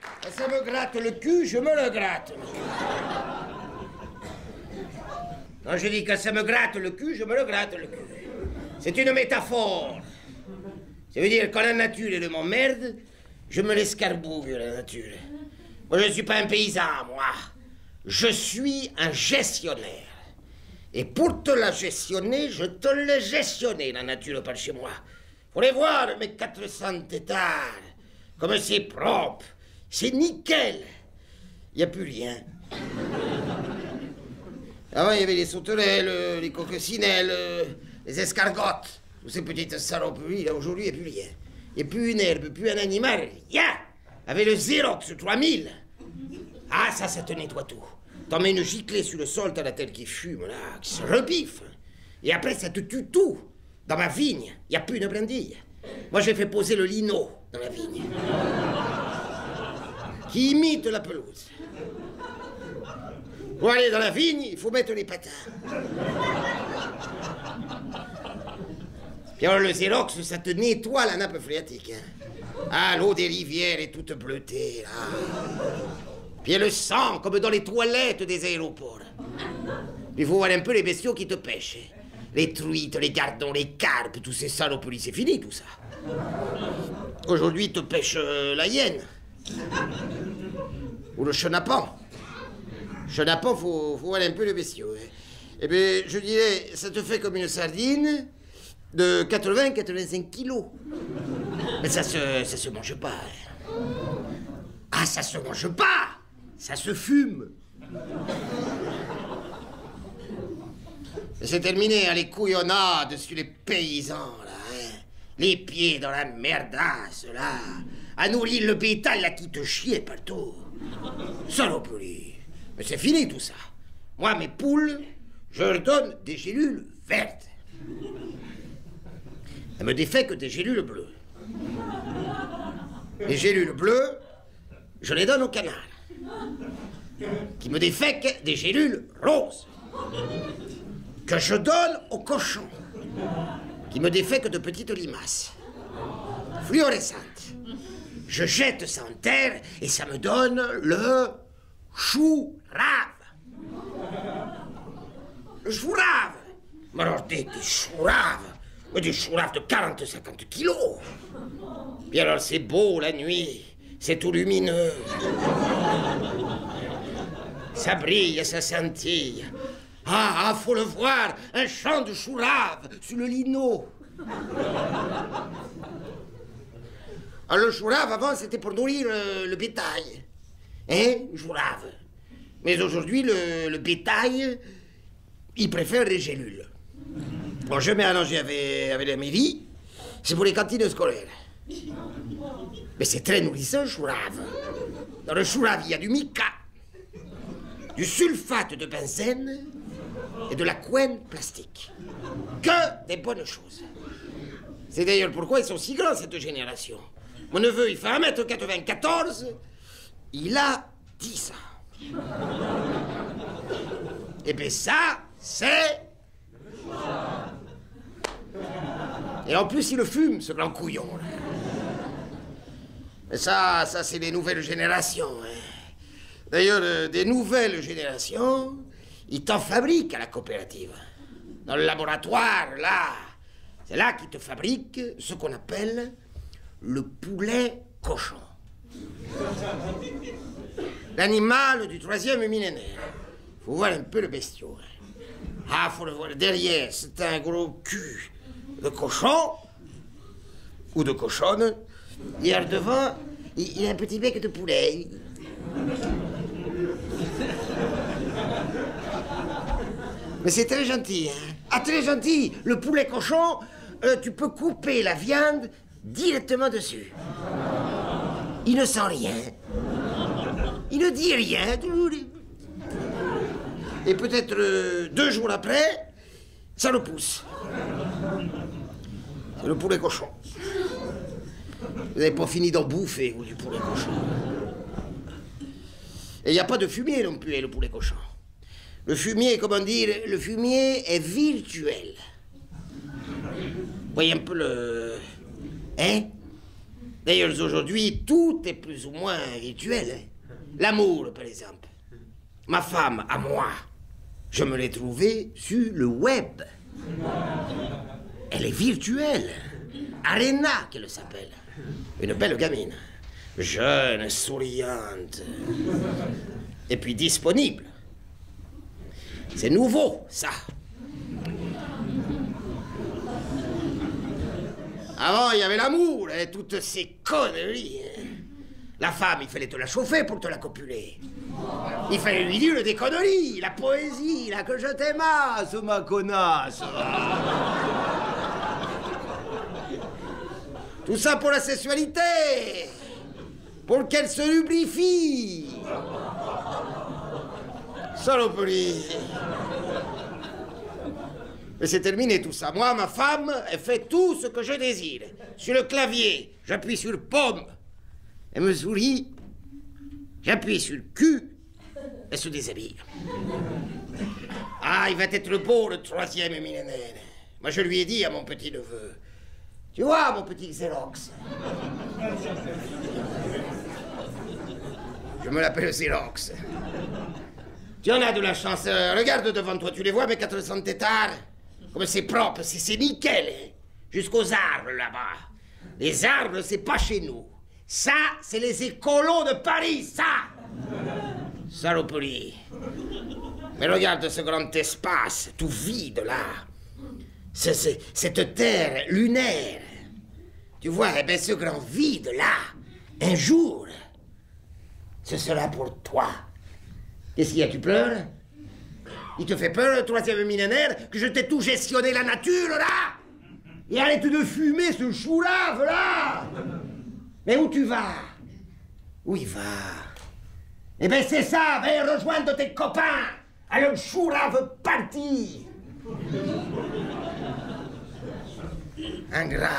Quand ça me gratte le cul, je me le gratte. Non, je dis quand ça me gratte le cul, je me le gratte le cul. C'est une métaphore. Ça veut dire quand la nature elle m'emmerde, je me l'escarbouille, la nature. Moi, je ne suis pas un paysan, moi. Je suis un gestionnaire. Et pour te la gestionner, je te l'ai gestionné, la nature, par chez moi. Faut les voir, mes 400 hectares. Comme c'est propre. C'est nickel. Il n'y a plus rien. Avant, il y avait les sauterelles, les coccinelles, les escargottes. Toutes ces petites saloperies. Là, aujourd'hui, il n'y a plus rien. Il n'y a plus une herbe, plus un animal. Rien. Avec le Xerox 3000. Ah, ça te nettoie tout. T'en mets une giclée sur le sol, t'as la tête qui fume, là, qui se repiffe. Et après, ça te tue tout. Dans ma vigne, il n'y a plus une brindille. Moi, j'ai fait poser le lino dans la vigne. Qui imite la pelouse. Pour aller dans la vigne, il faut mettre les patins. Puis alors, le Xerox, ça te nettoie la nappe phréatique. Hein. Ah, l'eau des rivières est toute bleutée, là. Puis le sang, comme dans les toilettes des aéroports. Il faut voir un peu les bestiaux qui te pêchent. Les truites, les gardons, les carpes, tous ces saloperies, c'est fini tout ça. Aujourd'hui, ils te pêchent la hyène. Ou le chenapan. Chenapan, faut voir un peu les bestiaux. Hein. Eh bien, je dirais, ça te fait comme une sardine de 80-85 kilos. Mais ça se mange pas. Hein. Ah, ça se mange pas! Ça se fume. C'est terminé, hein, les couillonnades sur les paysans, là, hein. Les pieds dans la merdasse, là. À nourrir le bétail, là, qui te chiait partout. Saloperie. Mais c'est fini, tout ça. Moi, mes poules, je leur donne des gélules vertes. Elles me défèquent des gélules bleues. Les gélules bleues, je les donne au canal. Qui me défèque des gélules roses. Que je donne aux cochons. Qui me défèque de petites limaces. Fluorescentes. Je jette ça en terre et ça me donne le chou-rave. Le chou-rave. Mais alors des chou-raves. Des chou-raves de 40-50 kilos. Et alors c'est beau la nuit. C'est tout lumineux. Ça brille, ça scintille. Ah, faut le voir, un champ de chou-rave sur le lino. Alors le chou-rave, avant, c'était pour nourrir le bétail. Hein, chou-rave. Mais aujourd'hui, le bétail, il préfère les gélules. Bon, je mets à manger avec la mairie, c'est pour les cantines scolaires. Mais c'est très nourrissant, le chou-rave. Dans le chou-rave, il y a du mica, du sulfate de benzène et de la couenne plastique. Que des bonnes choses. C'est d'ailleurs pourquoi ils sont si grands, cette génération. Mon neveu, il fait 1m94, il a 10 ans. Et bien ça, c'est... Et en plus, il le fume, ce grand couillon, là. Mais ça c'est les nouvelles générations. Hein. D'ailleurs, des nouvelles générations, ils t'en fabriquent à la coopérative. Dans le laboratoire, là, c'est là qu'ils te fabriquent ce qu'on appelle le poulet cochon. L'animal du 3e millénaire. Faut voir un peu le bestiau. Hein. Ah, faut le voir. Derrière, c'est un gros cul de cochon ou de cochonne. Et devant, il a un petit bec de poulet. Mais c'est très gentil, hein. Ah, très gentil. Le poulet cochon, tu peux couper la viande directement dessus. Il ne sent rien. Il ne dit rien. Et peut-être 2 jours après, ça le pousse. C'est le poulet cochon. Vous n'avez pas fini d'en bouffer, vous, du poulet cochon. Et il n'y a pas de fumier non plus, le poulet cochon. Le fumier, comment dire, le fumier est virtuel. Vous voyez un peu le... Hein? D'ailleurs, aujourd'hui, tout est plus ou moins rituel. Hein. L'amour, par exemple. Ma femme, à moi, je me l'ai trouvée sur le web. Elle est virtuelle. Arena, qu'elle s'appelle. Une belle gamine. Jeune, souriante. Et puis disponible. C'est nouveau, ça. Avant, il y avait l'amour et toutes ces conneries. La femme, il fallait te la chauffer pour te la copuler. Il fallait lui dire des conneries, la poésie, là, que je t'aimasse, ma connasse. Tout ça pour la sexualité. Pour qu'elle se lubrifie. Saloperie. Mais c'est terminé tout ça. Moi, ma femme, elle fait tout ce que je désire. Sur le clavier, j'appuie sur pomme. Elle me sourit. J'appuie sur le cul. Elle se déshabille. Ah, il va être beau, le 3e millénaire. Moi, je lui ai dit à mon petit-neveu. Tu vois, mon petit Xerox. Je me l'appelle Xerox. Tu en as de la chance. Regarde devant toi, tu les vois, mes 400 têtards? Comme c'est propre, c'est nickel. Hein? Jusqu'aux arbres, là-bas. Les arbres, c'est pas chez nous. Ça, c'est les écolos de Paris, ça. Saloperie. Mais regarde ce grand espace, tout vide, là. Cette terre lunaire. Tu vois, eh bien, ce grand vide-là, un jour, ce sera pour toi. Qu'est-ce qu'il y a, tu pleures? Il te fait peur, le 3e millénaire, que je t'ai tout gestionné la nature, là? Et arrête de fumer ce chourave, là! Mais où tu vas? Où il va? Eh ben c'est ça, va rejoindre tes copains à le chourave party. Ingrat.